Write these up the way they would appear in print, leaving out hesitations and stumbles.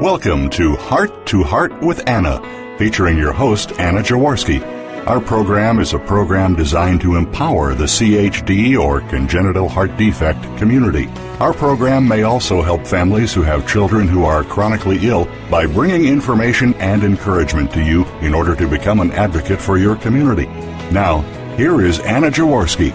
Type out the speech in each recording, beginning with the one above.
Welcome to Heart with Anna, featuring your host, Anna Jaworski. Our program is a program designed to empower the CHD or congenital heart defect community. Our program may also help families who have children who are chronically ill by bringing information and encouragement to you in order to become an advocate for your community. Now, here is Anna Jaworski.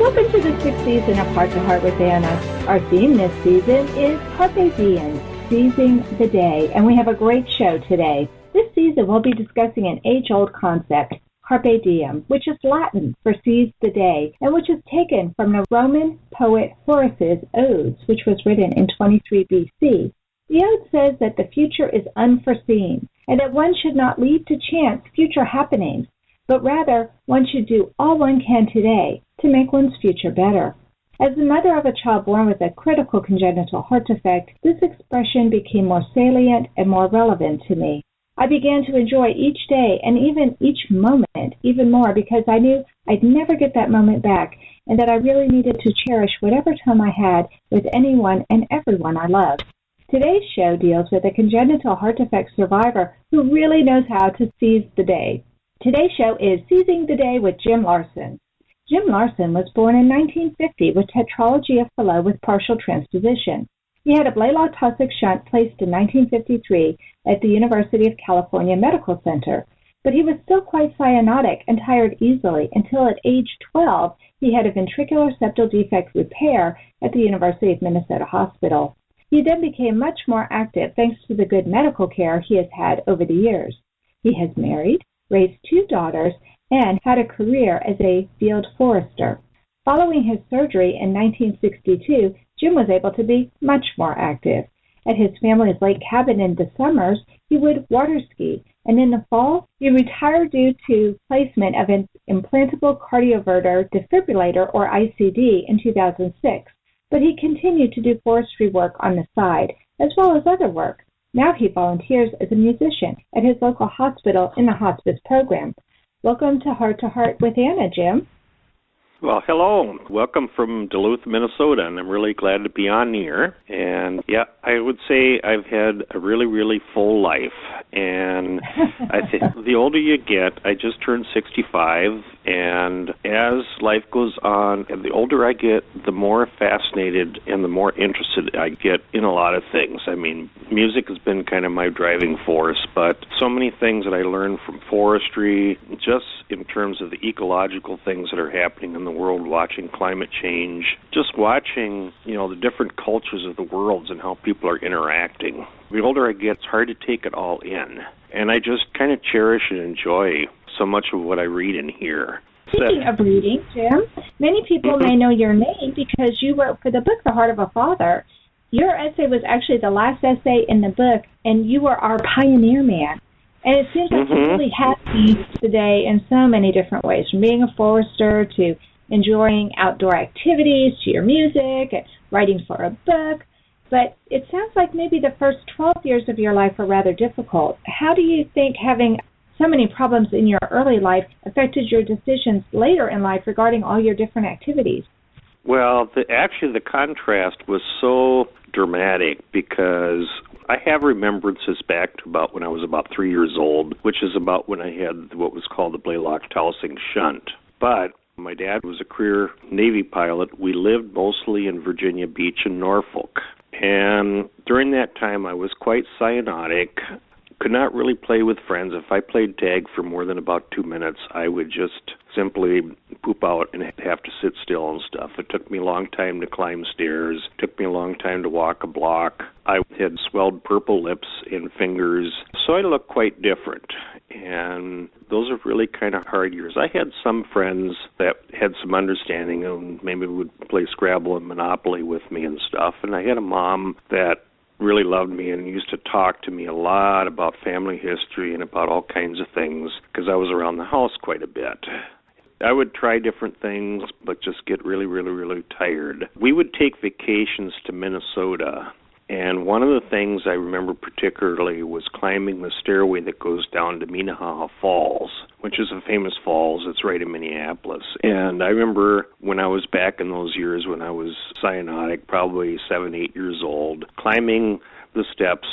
Welcome to the sixth season of Heart to Heart with Anna. Our theme this season is Carpe Diem, seizing the day, and we have a great show today. This season we'll be discussing an age-old concept, Carpe Diem, which is Latin for seize the day, and which is taken from the Roman poet Horace's Odes, which was written in 23 BC. The Ode says that the future is unforeseen, and that one should not leave to chance future happenings, but rather one should do all one can today to make one's future better. As the mother of a child born with a critical congenital heart defect, this expression became more salient and more relevant to me. I began to enjoy each day and even each moment even more because I knew I'd never get that moment back and that I really needed to cherish whatever time I had with anyone and everyone I loved. Today's show deals with a congenital heart defect survivor who really knows how to seize the day. Today's show is Seizing the Day with Jim Larson. Jim Larson was born in 1950 with tetralogy of Fallot with partial transposition. He had a Blalock-Taussig shunt placed in 1953 at the University of California Medical Center, but he was still quite cyanotic and tired easily until at age 12 he had a ventricular septal defect repair at the University of Minnesota Hospital. He then became much more active thanks to the good medical care he has had over the years. He has married, raised 2 daughters, and had a career as a field forester. Following his surgery in 1962, Jim was able to be much more active. At his family's lake cabin in the summers, he would water ski, and in the fall, he retired due to placement of an implantable cardioverter defibrillator, or ICD, in 2006. But he continued to do forestry work on the side, as well as other work. Now he volunteers as a musician at his local hospital in the hospice program. Welcome to Heart with Anna, Jim. Well, hello. Welcome from Duluth, Minnesota, and I'm really glad to be on here. And, yeah, I would say I've had a really, really full life. And I think the older you get, I just turned 65, and as life goes on, and the older I get, the more fascinated and the more interested I get in a lot of things. I mean, music has been kind of my driving force, but so many things that I learned from forestry, just in terms of the ecological things that are happening in the world, watching climate change, just watching, the different cultures of the worlds and how people are interacting. The older I get, it's hard to take it all in. And I just kind of cherish and enjoy so much of what I read and hear. Speaking of reading, Jim, many people may know your name because you wrote for the book, The Heart of a Father. Your essay was actually the last essay in the book, and you were our pioneer man. And it seems like you really have seized the day in so many different ways, from being a forester to enjoying outdoor activities to your music and writing for a book. But it sounds like maybe the first 12 years of your life were rather difficult. How do you think having so many problems in your early life affected your decisions later in life regarding all your different activities? Well, the contrast was so dramatic because I have remembrances back to about when I was about 3 years old, which is about when I had what was called the Blalock-Taussig shunt. But my dad was a career Navy pilot. We lived mostly in Virginia Beach and Norfolk. And during that time, I was quite cyanotic, could not really play with friends. If I played tag for more than about 2 minutes, I would just simply poop out and have to sit still and stuff. It took me a long time to climb stairs. It took me a long time to walk a block. I had swelled purple lips and fingers, so I looked quite different. And those are really kind of hard years. I had some friends that had some understanding and maybe would play Scrabble and Monopoly with me and stuff. And I had a mom that really loved me and used to talk to me a lot about family history and about all kinds of things because I was around the house quite a bit. I would try different things, but just get really, really, really tired. We would take vacations to Minnesota, And one of the things I remember particularly was climbing the stairway that goes down to Minnehaha Falls, which is a famous falls. It's right in Minneapolis. And I remember when I was back in those years when I was cyanotic, probably 7, 8 years old, climbing the steps.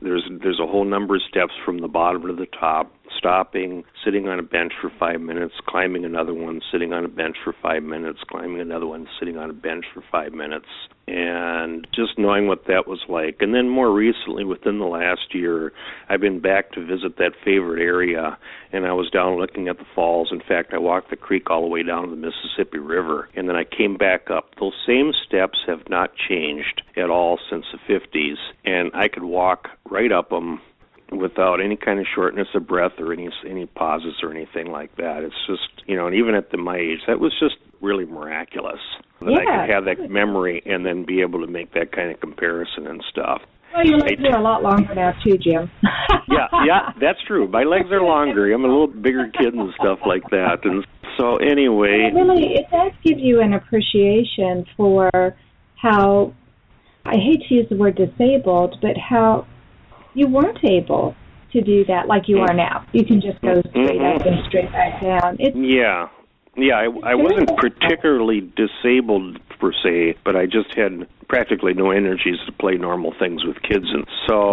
There's a whole number of steps from the bottom to the top, stopping, sitting on a bench for 5 minutes, climbing another one, sitting on a bench for 5 minutes, climbing another one, sitting on a bench for 5 minutes, and just knowing what that was like. And then more recently, within the last year, I've been back to visit that favorite area, and I was down looking at the falls. In fact, I walked the creek all the way down to the Mississippi River, and then I came back up. Those same steps have not changed at all since the 50s, and I could walk right up them without any kind of shortness of breath or any pauses or anything like that. It's just, and even at my age, that was just really miraculous that I could have that memory and then be able to make that kind of comparison and stuff. Well, your legs are a lot longer now, too, Jim. yeah, that's true. My legs are longer. I'm a little bigger kid and stuff like that. And so anyway. Really, it does give you an appreciation for how, I hate to use the word disabled, but how you weren't able to do that like you are now. You can just go straight up and straight back down. I wasn't particularly disabled per se, but I just had practically no energies to play normal things with kids. And so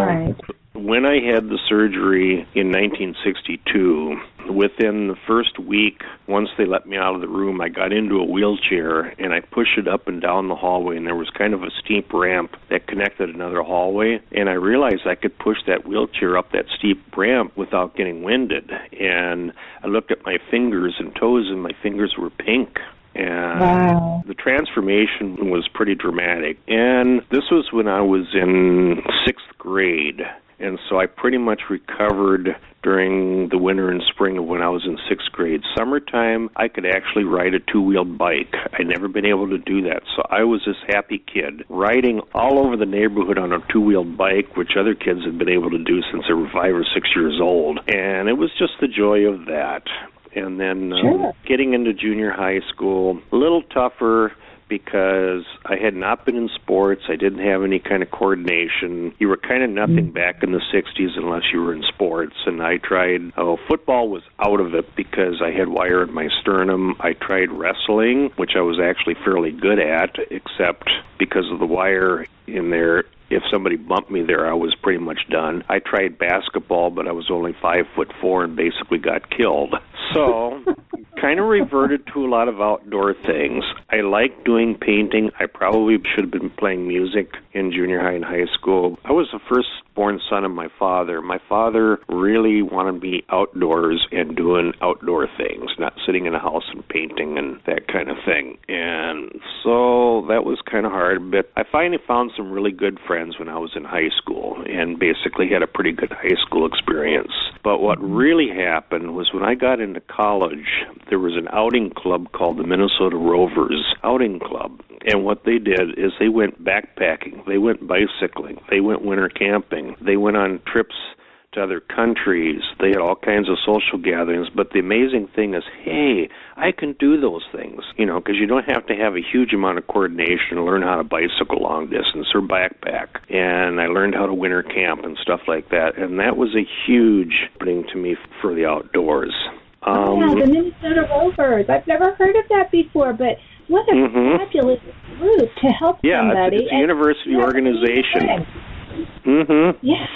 when I had the surgery in 1962, within the first week, once they let me out of the room, I got into a wheelchair and I pushed it up and down the hallway, and there was kind of a steep ramp that connected another hallway, and I realized I could push that wheelchair up that steep ramp without getting winded. And I looked at my fingers and toes, and my fingers were pink. And the transformation was pretty dramatic. And this was when I was in 6th grade. And so I pretty much recovered during the winter and spring of when I was in 6th grade. Summertime, I could actually ride a 2-wheeled bike. I'd never been able to do that. So I was this happy kid riding all over the neighborhood on a 2-wheeled bike, which other kids had been able to do since they were 5 or 6 years old. And it was just the joy of that. And then getting into junior high school, a little tougher because I had not been in sports. I didn't have any kind of coordination. You were kind of nothing back in the 60s unless you were in sports. And I tried, football was out of it because I had wire in my sternum. I tried wrestling, which I was actually fairly good at, except because of the wire in there. If somebody bumped me there, I was pretty much done. I tried basketball, but I was only 5'4" and basically got killed. So, kind of reverted to a lot of outdoor things. I like doing painting. I probably should have been playing music in junior high and high school. I was the firstborn son of my father. My father really wanted me outdoors and doing outdoor things, not sitting in a house and painting and that kind of thing. And so that was kind of hard, but I finally found some really good friends when I was in high school and basically had a pretty good high school experience. But what really happened was when I got into college, there was an outing club called the Minnesota Rovers Outing Club. And what they did is they went backpacking, they went bicycling, they went winter camping, they went on trips to other countries. They had all kinds of social gatherings, but the amazing thing is, hey, I can do those things, because you don't have to have a huge amount of coordination to learn how to bicycle long distance or backpack. And I learned how to winter camp and stuff like that, and that was a huge opening to me for the outdoors. The Minnesota Rovers. I've never heard of that before, but what a fabulous group to help somebody. It's a university organization. Yes.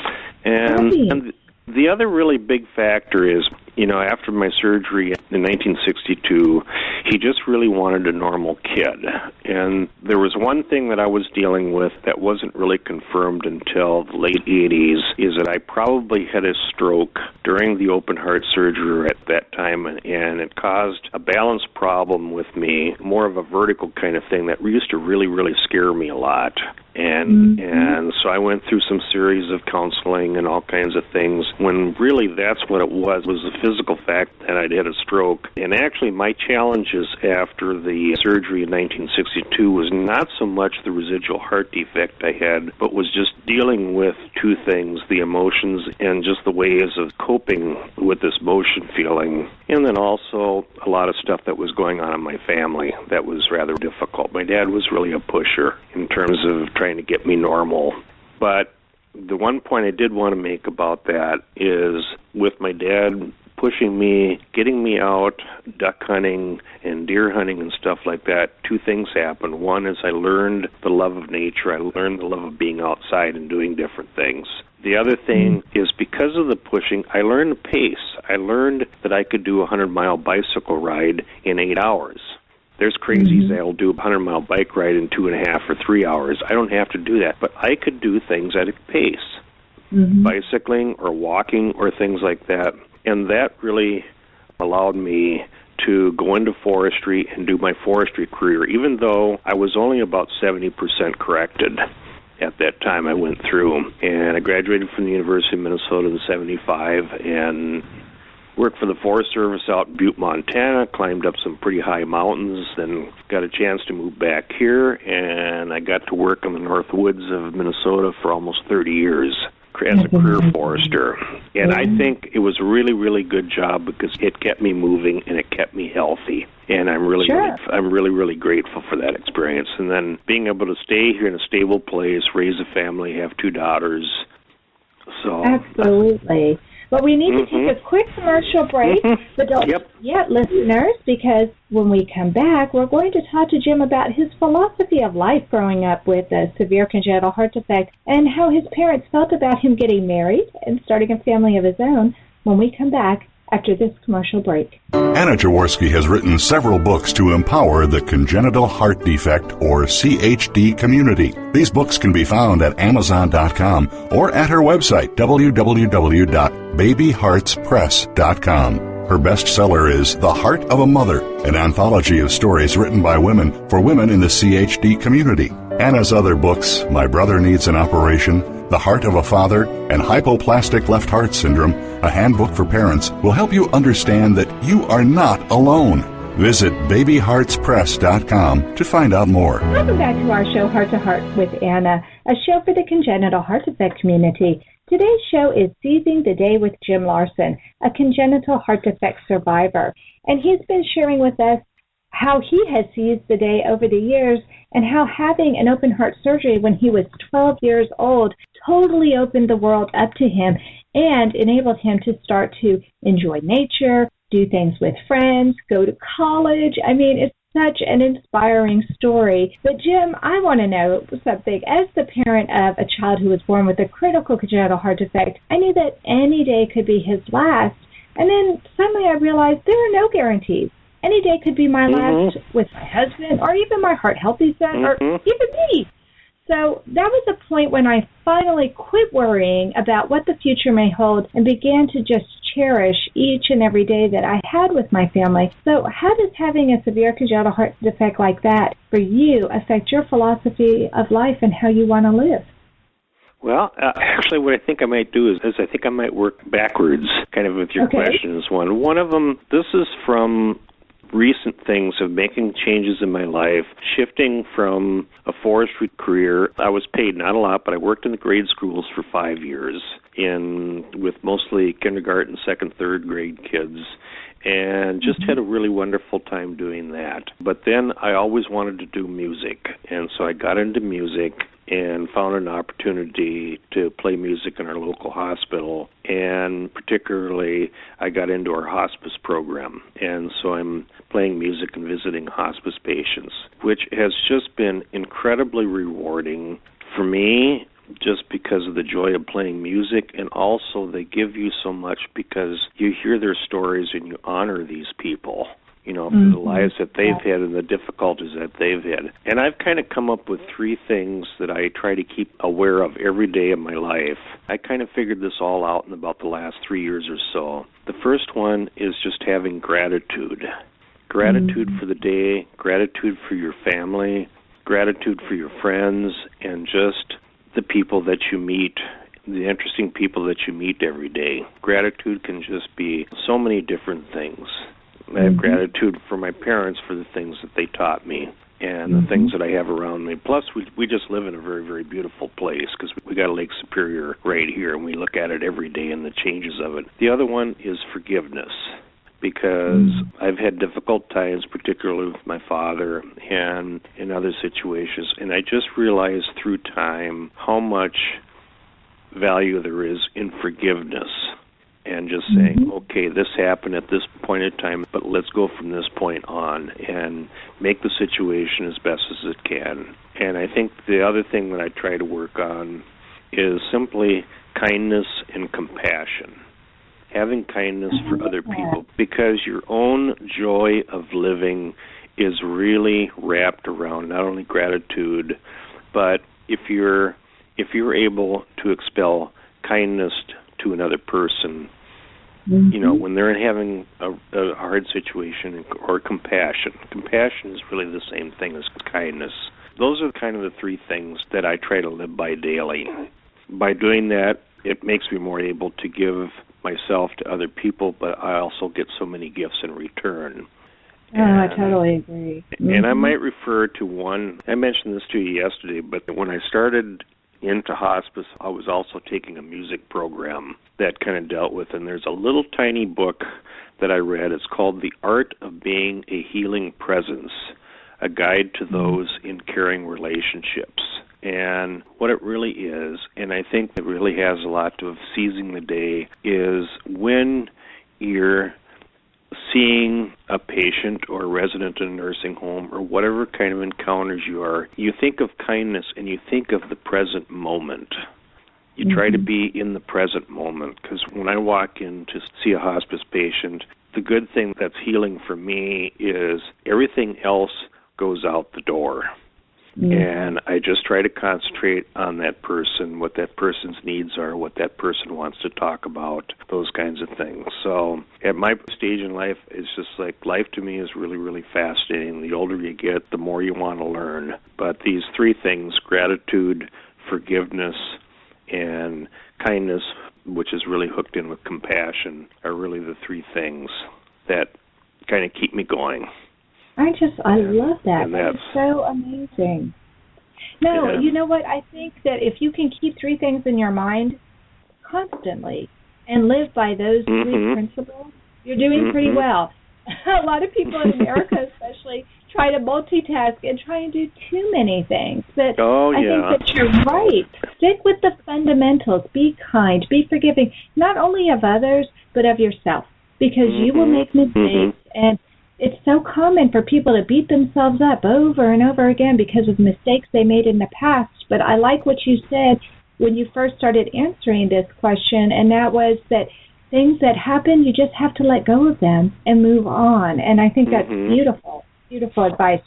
And the other really big factor is, after my surgery in 1962, he just really wanted a normal kid. And there was one thing that I was dealing with that wasn't really confirmed until the late 80s, is that I probably had a stroke during the open heart surgery at that time, and it caused a balance problem with me, more of a vertical kind of thing that used to really, really scare me a lot. And so I went through some series of counseling and all kinds of things when really that's what it was the physical fact that I'd had a stroke. And actually my challenges after the surgery in 1962 was not so much the residual heart defect I had, but was just dealing with two things, the emotions and just the ways of coping with this motion feeling. And then also a lot of stuff that was going on in my family that was rather difficult. My dad was really a pusher in terms of trying to get me normal. But the one point I did want to make about that is with my dad pushing me, getting me out, duck hunting and deer hunting and stuff like that, two things happened. One is I learned the love of nature. I learned the love of being outside and doing different things. The other thing is because of the pushing, I learned the pace. I learned that I could do a 100-mile bicycle ride in 8 hours. There's crazies that'll do a 100-mile bike ride in 2.5 or 3 hours. I don't have to do that, but I could do things at a pace, bicycling or walking or things like that. And that really allowed me to go into forestry and do my forestry career, even though I was only about 70% corrected at that time I went through. And I graduated from the University of Minnesota in 75 and worked for the Forest Service out in Butte, Montana, climbed up some pretty high mountains, then got a chance to move back here, and I got to work in the North Woods of Minnesota for almost 30 years as a career forester. And I think it was a really, really good job because it kept me moving and it kept me healthy. And I'm really grateful for that experience. And then being able to stay here in a stable place, raise a family, have 2 daughters. So absolutely. But we need to take a quick commercial break, but don't forget, listeners, because when we come back, we're going to talk to Jim about his philosophy of life growing up with a severe congenital heart defect and how his parents felt about him getting married and starting a family of his own when we come back after this commercial break. Anna Jaworski has written several books to empower the congenital heart defect, or CHD, community. These books can be found at Amazon.com or at her website, www.babyheartspress.com. Her bestseller is The Heart of a Mother, an anthology of stories written by women for women in the CHD community. Anna's other books, My Brother Needs an Operation, The Heart of a Father, and Hypoplastic Left Heart Syndrome, a handbook for parents, will help you understand that you are not alone. Visit babyheartspress.com to find out more. Welcome back to our show, Heart to Heart with Anna, a show for the congenital heart defect community. Today's show is Seizing the Day with Jim Larson, a congenital heart defect survivor. And he's been sharing with us how he has seized the day over the years and how having an open heart surgery when he was 12 years old totally opened the world up to him and enabled him to start to enjoy nature, do things with friends, go to college. I mean, it's such an inspiring story. But Jim, I want to know something. As the parent of a child who was born with a critical congenital heart defect, I knew that any day could be his last. And then suddenly I realized there are no guarantees. Any day could be my last with my husband or even my heart healthy son or even me. So that was the point when I finally quit worrying about what the future may hold and began to just cherish each and every day that I had with my family. So how does having a severe congenital heart defect like that for you affect your philosophy of life and how you want to live? Well, actually, what I think I might do is I think I might work backwards, kind of with your questions. One of them, this is from recent things of making changes in my life, shifting from a forestry career. I was paid not a lot, but I worked in the grade schools for 5 years with mostly kindergarten, second, third grade kids, and just had a really wonderful time doing that. But then I always wanted to do music, and so I got into music and found an opportunity to play music in our local hospital, and particularly I got into our hospice program, and so I'm playing music and visiting hospice patients, which has just been incredibly rewarding for me just because of the joy of playing music, and also they give you so much because you hear their stories and you honor these people, you know, for the lives that they've had and the difficulties that they've had. And I've kind of come up with 3 things that I try to keep aware of every day of my life. I kind of figured this all out in about the last 3 years or so. The first one is just having gratitude. Gratitude for the day, gratitude for your family, gratitude for your friends, and just the people that you meet, the interesting people that you meet every day. Gratitude can just be so many different things. I have gratitude for my parents for the things that they taught me and the things that I have around me. Plus, we just live in a very, very beautiful place because we got Lake Superior right here, and we look at it every day and the changes of it. The other one is forgiveness, because I've had difficult times, particularly with my father and in other situations, and I just realized through time how much value there is in forgiveness and just saying, okay, this happened at this point in time, but let's go from this point on and make the situation as best as it can. And I think the other thing that I try to work on is simply kindness and compassion. Having kindness for other people, because your own joy of living is really wrapped around not only gratitude, but if you're able to expel kindness to another person, you know, when they're having a hard situation, or compassion. Compassion is really the same thing as kindness. Those are kind of the three things that I try to live by daily. By doing that, it makes me more able to give myself to other people, but I also get so many gifts in return. I totally agree. And I might refer to one, I mentioned this to you yesterday, but when I started into hospice, I was also taking a music program that kind of dealt with, and there's a little tiny book that I read. It's called The Art of Being a Healing Presence, a guide to those in caring relationships. And what it really is, and I think it really has a lot to do with seizing the day, is when you're seeing a patient or a resident in a nursing home or whatever kind of encounters you are, you think of kindness and you think of the present moment. You try to be in the present moment, because when I walk in to see a hospice patient, the good thing that's healing for me is everything else goes out the door. And I just try to concentrate on that person, what that person's needs are, what that person wants to talk about, those kinds of things. So at my stage in life, it's just like life to me is really, really fascinating. The older you get, the more you want to learn. But these three things, gratitude, forgiveness, and kindness, which is really hooked in with compassion, are really the three things that kind of keep me going. I love that. That's so amazing. No, you know what? I think that if you can keep three things in your mind constantly and live by those three principles, you're doing pretty well. A lot of people in America especially try to multitask and try and do too many things. But I think that you're right. Stick with the fundamentals. Be kind. Be forgiving, not only of others, but of yourself, because you will make mistakes, and it's so common for people to beat themselves up over and over again because of mistakes they made in the past. But I like what you said when you first started answering this question, and that was that things that happen, you just have to let go of them and move on. And I think that's beautiful, beautiful advice.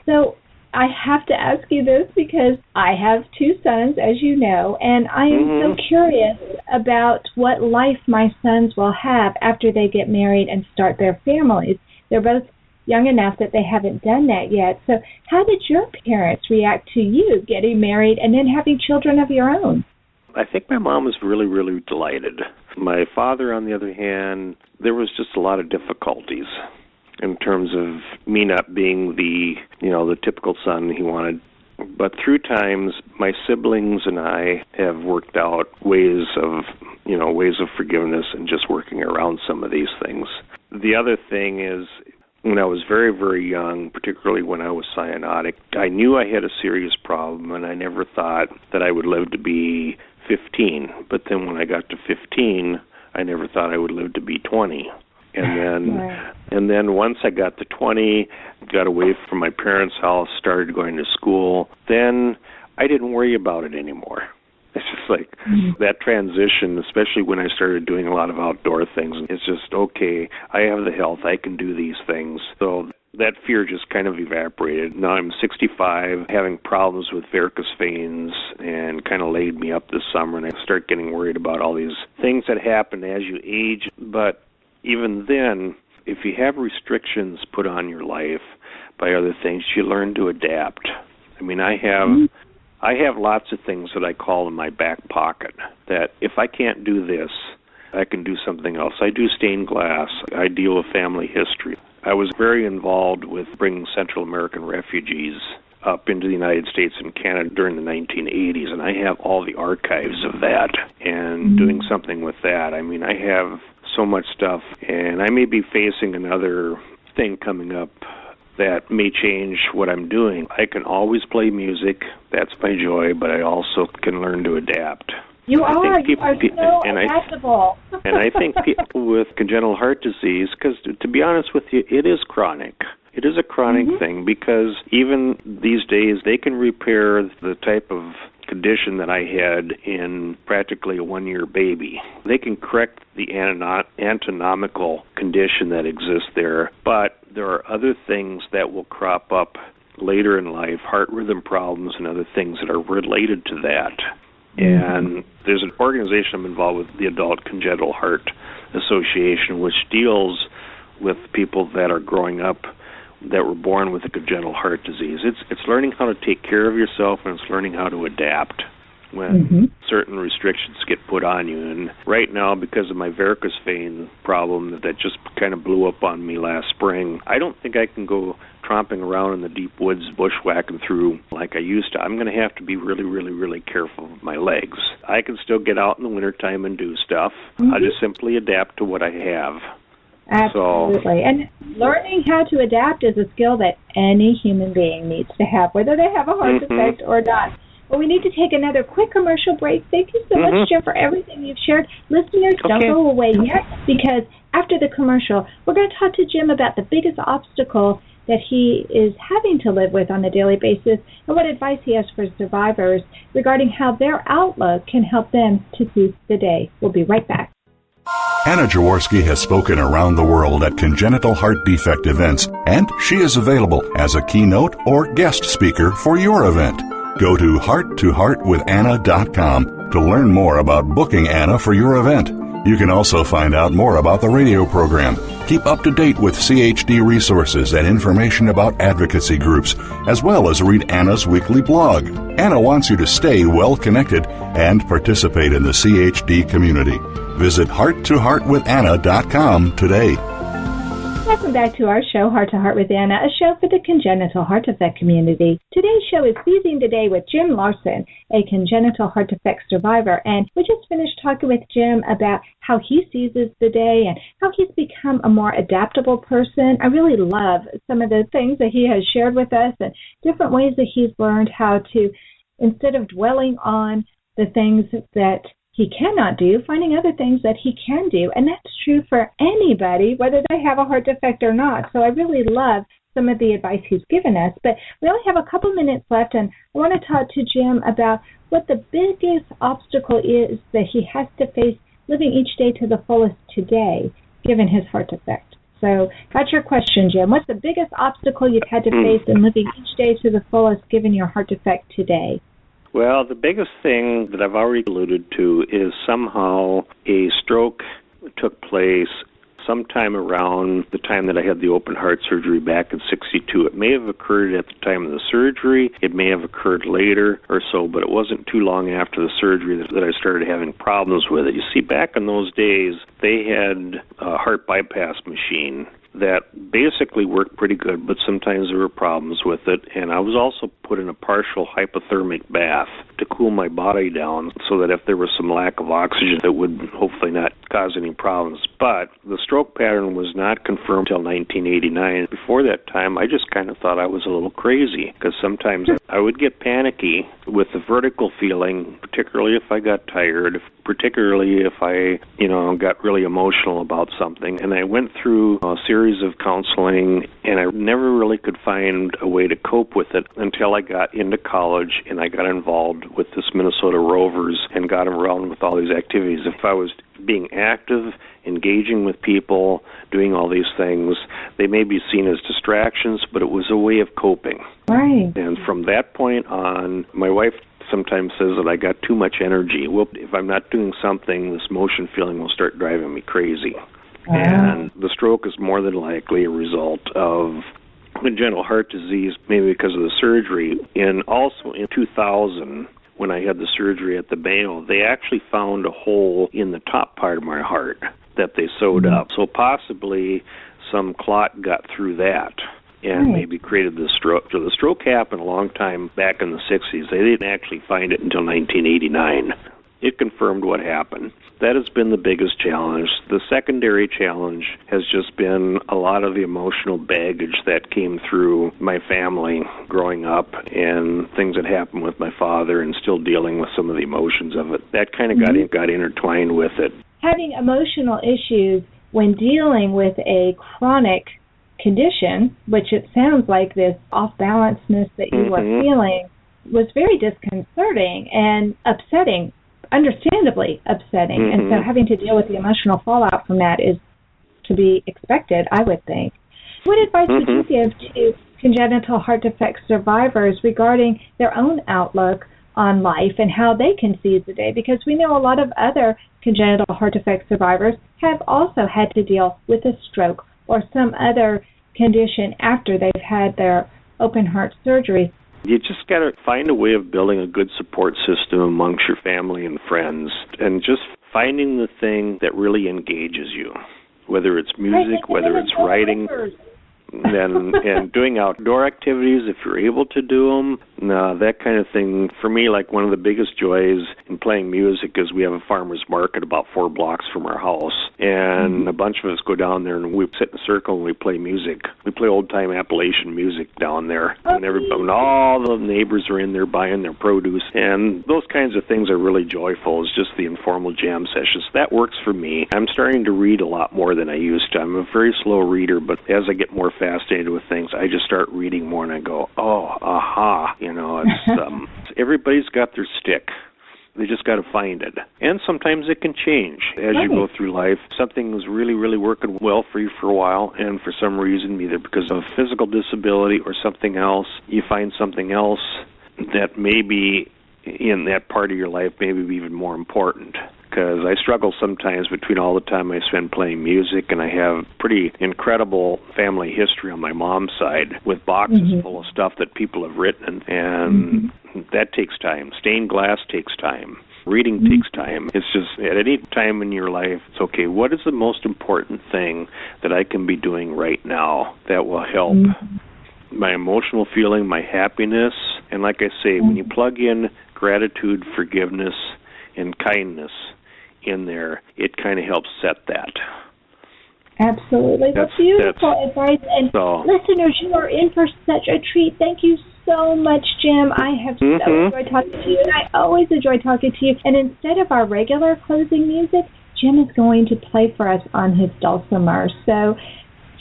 So I have to ask you this because I have two sons, as you know, and I am so curious about what life my sons will have after they get married and start their families. They're both young enough that they haven't done that yet. So how did your parents react to you getting married and then having children of your own? I think my mom was really, really delighted. My father, on the other hand, there was just a lot of difficulties in terms of me not being the typical son he wanted. But through times, my siblings and I have worked out ways of forgiveness and just working around some of these things. The other thing is, when I was very, very young, particularly when I was cyanotic, I knew I had a serious problem, and I never thought that I would live to be 15. But then when I got to 15, I never thought I would live to be 20. And then once I got to 20, got away from my parents' house, started going to school, then I didn't worry about it anymore. It's just like that transition, especially when I started doing a lot of outdoor things. It's just, okay, I have the health, I can do these things. So that fear just kind of evaporated. Now I'm 65, having problems with varicose veins, and kind of laid me up this summer, and I start getting worried about all these things that happen as you age. But even then, if you have restrictions put on your life by other things, you learn to adapt. I mean, I have lots of things that I call in my back pocket, that if I can't do this, I can do something else. I do stained glass. I deal with family history. I was very involved with bringing Central American refugees up into the United States and Canada during the 1980s, and I have all the archives of that and doing something with that. I mean, I have so much stuff, and I may be facing another thing coming up that may change what I'm doing. I can always play music. That's my joy, but I also can learn to adapt. You are so adaptable. And I think people with congenital heart disease, because to be honest with you, it is chronic. It is a chronic thing, because even these days they can repair the type of condition that I had in practically a 1-year baby. They can correct the anatomical condition that exists there, but there are other things that will crop up later in life, heart rhythm problems and other things that are related to that. And there's an organization I'm involved with, the Adult Congenital Heart Association, which deals with people that are growing up that were born with a congenital heart disease. It's learning how to take care of yourself, and it's learning how to adapt when certain restrictions get put on you. And right now, because of my varicose vein problem that just kind of blew up on me last spring, I don't think I can go tromping around in the deep woods bushwhacking through like I used to. I'm going to have to be really, really, really careful with my legs. I can still get out in the wintertime and do stuff. I just simply adapt to what I have. Absolutely. And learning how to adapt is a skill that any human being needs to have, whether they have a heart defect or not. But we need to take another quick commercial break. Thank you so much, Jim, for everything you've shared. Listeners, don't go away yet, because after the commercial, we're going to talk to Jim about the biggest obstacle that he is having to live with on a daily basis and what advice he has for survivors regarding how their outlook can help them to seize the day. We'll be right back. Anna Jaworski has spoken around the world at congenital heart defect events, and she is available as a keynote or guest speaker for your event. Go to hearttoheartwithanna.com to learn more about booking Anna for your event. You can also find out more about the radio program, keep up to date with CHD resources and information about advocacy groups, as well as read Anna's weekly blog. Anna wants you to stay well connected and participate in the CHD community. Visit hearttoheartwithanna.com today. Welcome back to our show, Heart to Heart with Anna, a show for the congenital heart defect community. Today's show is Seizing the Day with Jim Larson, a congenital heart defect survivor. And we just finished talking with Jim about how he seizes the day and how he's become a more adaptable person. I really love some of the things that he has shared with us and different ways that he's learned how to, instead of dwelling on the things that he cannot do, finding other things that he can do. And that's true for anybody, whether they have a heart defect or not. So I really love some of the advice he's given us. But we only have a couple minutes left, and I want to talk to Jim about what the biggest obstacle is that he has to face living each day to the fullest today, given his heart defect. So that's your question, Jim. What's the biggest obstacle you've had to face in living each day to the fullest, given your heart defect today? Well, the biggest thing that I've already alluded to is somehow a stroke took place sometime around the time that I had the open heart surgery back in '62. It may have occurred at the time of the surgery. It may have occurred later or so, but it wasn't too long after the surgery that I started having problems with it. You see, back in those days, they had a heart bypass machine that basically worked pretty good, but sometimes there were problems with it. And I was also put in a partial hypothermic bath to cool my body down so that if there was some lack of oxygen, it would hopefully not cause any problems. But the stroke pattern was not confirmed until 1989. Before that time, I just kind of thought I was a little crazy, because sometimes I would get panicky with the vertical feeling, particularly if I got tired, particularly if I, got really emotional about something. And I went through a series of counseling, and I never really could find a way to cope with it until I got into college and I got involved with this Minnesota Rovers and got around with all these activities. If I was being active, engaging with people, doing all these things, they may be seen as distractions, but it was a way of coping. Right. And from that point on, my wife sometimes says that I got too much energy. Well, if I'm not doing something, this motion feeling will start driving me crazy. And the stroke is more than likely a result of congenital heart disease, maybe because of the surgery. And also in 2000, when I had the surgery at the Mayo, they actually found a hole in the top part of my heart that they sewed up. So possibly some clot got through that and maybe created the stroke. So the stroke happened a long time back in the 60s. They didn't actually find it until 1989. It confirmed what happened. That has been the biggest challenge. The secondary challenge has just been a lot of the emotional baggage that came through my family growing up and things that happened with my father and still dealing with some of the emotions of it. That kind of got intertwined with it. Having emotional issues when dealing with a chronic condition, which it sounds like this off-balanceness that you were feeling, was very disconcerting and upsetting, understandably upsetting. And so having to deal with the emotional fallout from that is to be expected, I would think. What advice would you give to congenital heart defect survivors regarding their own outlook on life and how they can seize the day? Because we know a lot of other congenital heart defect survivors have also had to deal with a stroke or some other condition after they've had their open heart surgery. You just got to find a way of building a good support system amongst your family and friends, and just finding the thing that really engages you, whether it's music, whether it's writing, and doing outdoor activities if you're able to do them, that kind of thing. For me, like one of the biggest joys in playing music is we have a farmer's market about 4 blocks from our house, and a bunch of us go down there and we sit in a circle and we play music. We play old-time Appalachian music down there, and all the neighbors are in there buying their produce, and those kinds of things are really joyful. It's just the informal jam sessions. That works for me. I'm starting to read a lot more than I used to. I'm a very slow reader, but as I get more fascinated with things, I just start reading more and I go, aha, it's everybody's got their stick. They just got to find it. And sometimes it can change as you go through life. Something is really, really working well for you for a while, and for some reason, either because of physical disability or something else, you find something else that maybe in that part of your life may be even more important. Because I struggle sometimes between all the time I spend playing music, and I have pretty incredible family history on my mom's side with boxes full of stuff that people have written, and that takes time. Stained glass takes time. Reading takes time. It's just at any time in your life, it's okay, what is the most important thing that I can be doing right now that will help my emotional feeling, my happiness? And like I say, when you plug in gratitude, forgiveness, and kindness in there, it kind of helps set that. Absolutely. That's beautiful advice. And listeners, you are in for such a treat. Thank you so much, Jim. I have so enjoyed talking to you, and I always enjoy talking to you. And instead of our regular closing music, Jim is going to play for us on his dulcimer. So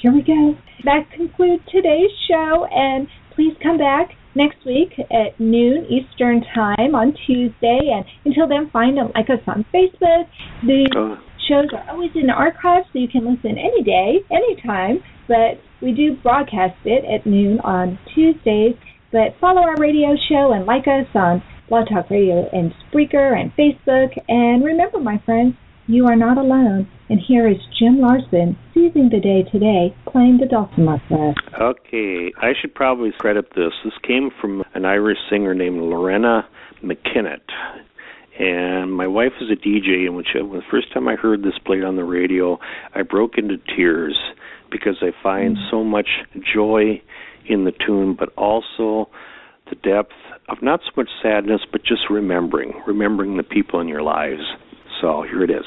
here we go. That concludes today's show, and please come back next week at noon Eastern Time on Tuesday. And until then, find and like us on Facebook. The shows are always in the archives, so you can listen any day, anytime. But we do broadcast it at noon on Tuesdays. But follow our radio show and like us on Blog Talk Radio and Spreaker and Facebook. And remember, my friends, you are not alone. And here is Jim Larson, seizing the day today, playing the dulcimer for us. Okay, I should probably credit this. This came from an Irish singer named Lorena McKinnott. And my wife is a DJ, and when the first time I heard this played on the radio, I broke into tears because I find so much joy in the tune, but also the depth of not so much sadness, but just remembering the people in your lives. So here it is.